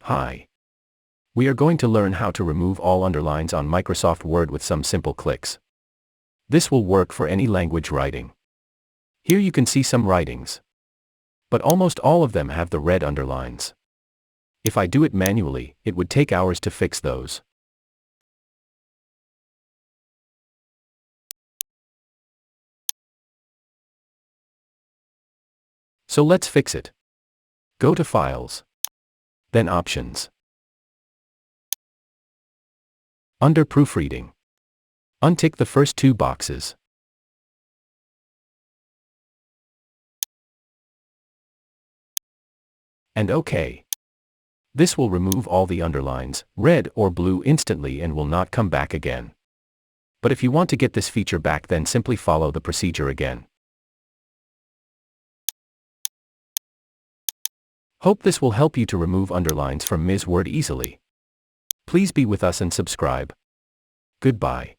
Hi. We are going to learn how to remove all underlines on Microsoft Word with some simple clicks. This will work for any language writing. Here you can see some writings. But almost all of them have the red underlines. If I do it manually, it would take hours to fix those. So let's fix it. Go to Files. Then Options. Under Proofreading, untick the first two boxes. And OK. This will remove all the underlines, red or blue, instantly and will not come back again. But if you want to get this feature back, then simply follow the procedure again. Hope this will help you to remove underlines from Ms. Word easily. Please be with us and subscribe. Goodbye.